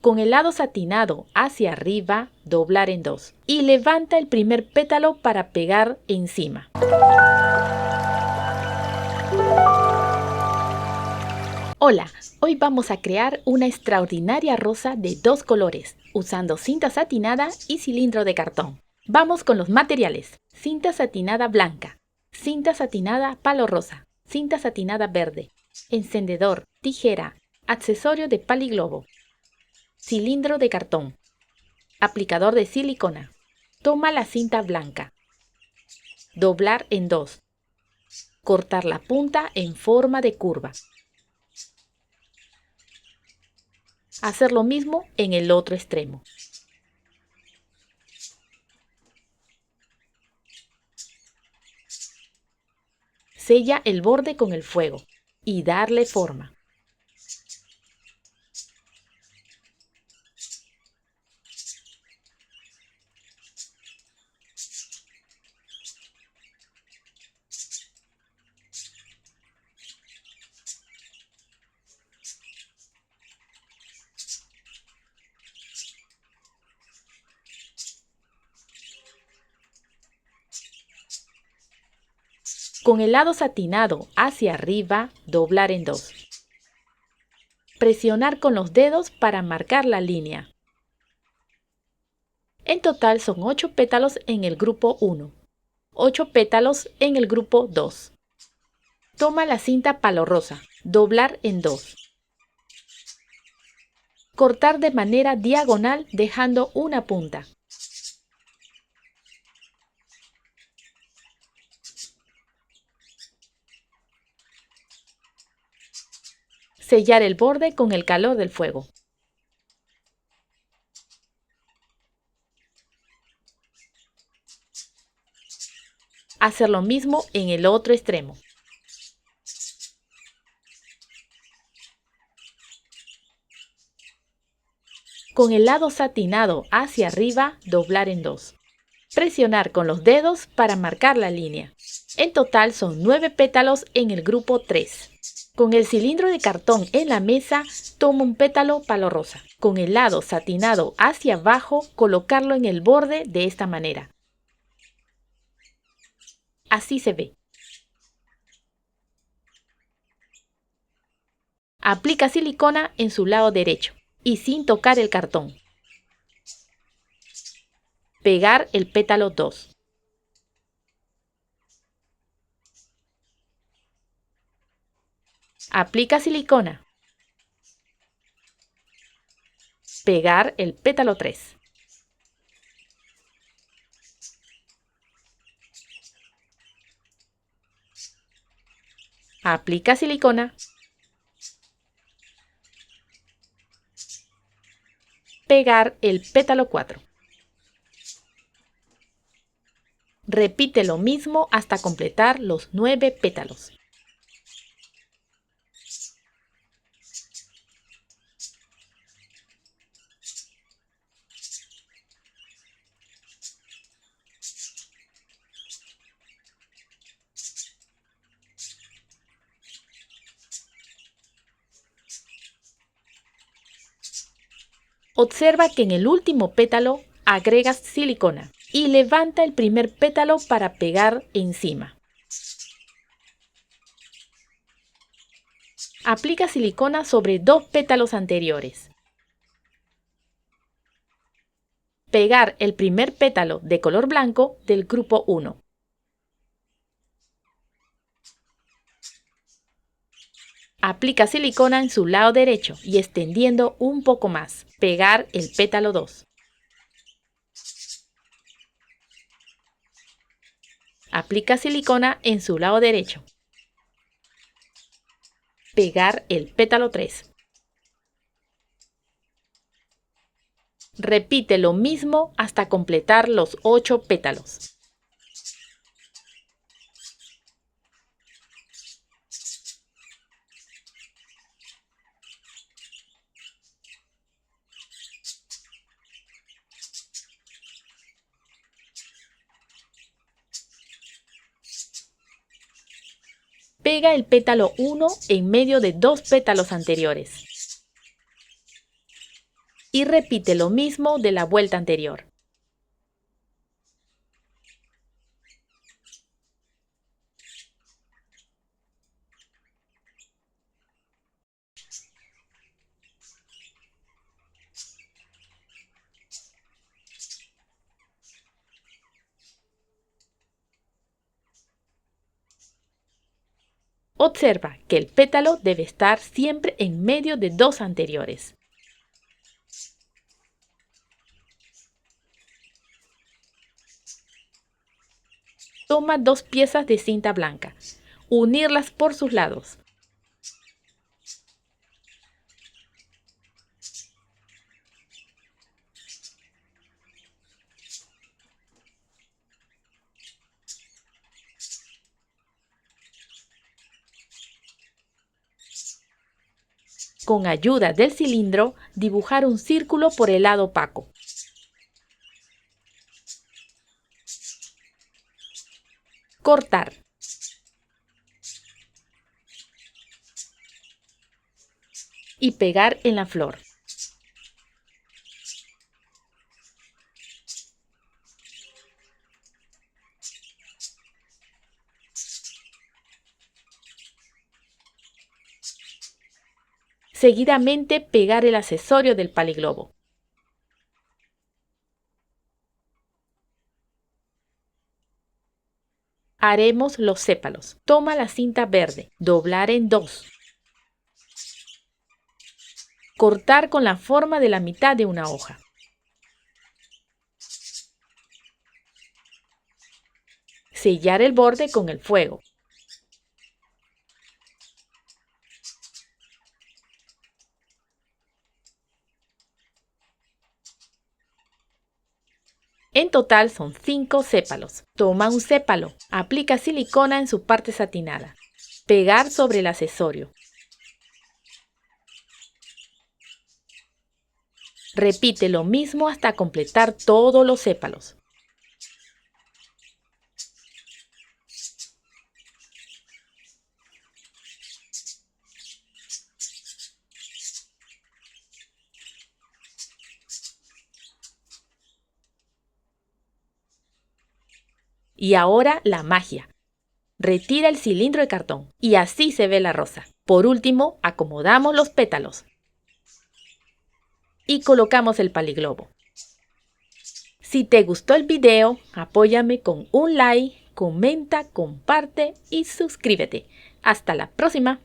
Con el lado satinado hacia arriba, doblar en 2 y levanta el primer pétalo para pegar encima. Hola, hoy vamos a crear una extraordinaria rosa de 2 colores, usando cinta satinada y cilindro de cartón. Vamos con los materiales: cinta satinada blanca, cinta satinada palo rosa, cinta satinada verde, encendedor, tijera, accesorio de paliglobo, cilindro de cartón, aplicador de silicona. Toma la cinta blanca, doblar en 2, cortar la punta en forma de curva. Hacer lo mismo en el otro extremo. Sella el borde con el fuego y darle forma. Con el lado satinado hacia arriba, doblar en 2. Presionar con los dedos para marcar la línea. En total son 8 pétalos en el grupo 1, 8 pétalos en el grupo 2. Toma la cinta palo rosa, doblar en 2. Cortar de manera diagonal dejando una punta. Sellar el borde con el calor del fuego. Hacer lo mismo en el otro extremo. Con el lado satinado hacia arriba, doblar en 2. Presionar con los dedos para marcar la línea. En total son 9 pétalos en el grupo 3. Con el cilindro de cartón en la mesa, toma un pétalo palo rosa. Con el lado satinado hacia abajo, colocarlo en el borde de esta manera. Así se ve. Aplica silicona en su lado derecho y sin tocar el cartón. Pegar el pétalo 2. Aplica silicona. Pegar el pétalo 3. Aplica silicona. Pegar el pétalo 4. Repite lo mismo hasta completar los 9 pétalos. Observa que en el último pétalo agregas silicona y levanta el primer pétalo para pegar encima. Aplica silicona sobre 2 pétalos anteriores. Pegar el primer pétalo de color blanco del grupo 1. Aplica silicona en su lado derecho y extendiendo un poco más. Pegar el pétalo 2. Aplica silicona en su lado derecho. Pegar el pétalo 3. Repite lo mismo hasta completar los 8 pétalos. Pega el pétalo 1 en medio de 2 pétalos anteriores. y repite lo mismo de la vuelta anterior. Observa que el pétalo debe estar siempre en medio de dos anteriores. Toma dos piezas de cinta blanca, unirlas por sus lados. Con ayuda del cilindro, dibujar un círculo por el lado opaco. Cortar. Y pegar en la flor. Seguidamente pegar el accesorio del paliglobo. Haremos los sépalos. Toma la cinta verde, doblar en dos. Cortar con la forma de la mitad de una hoja. Sellar el borde con el fuego. En total son 5 sépalos. Toma un sépalo, aplica silicona en su parte satinada. Pegar sobre el accesorio. Repite lo mismo hasta completar todos los sépalos. Y ahora la magia. Retira el cilindro de cartón y así se ve la rosa. Por último, acomodamos los pétalos y colocamos el paliglobo. Si te gustó el video, apóyame con un like, comenta, comparte y suscríbete. Hasta la próxima.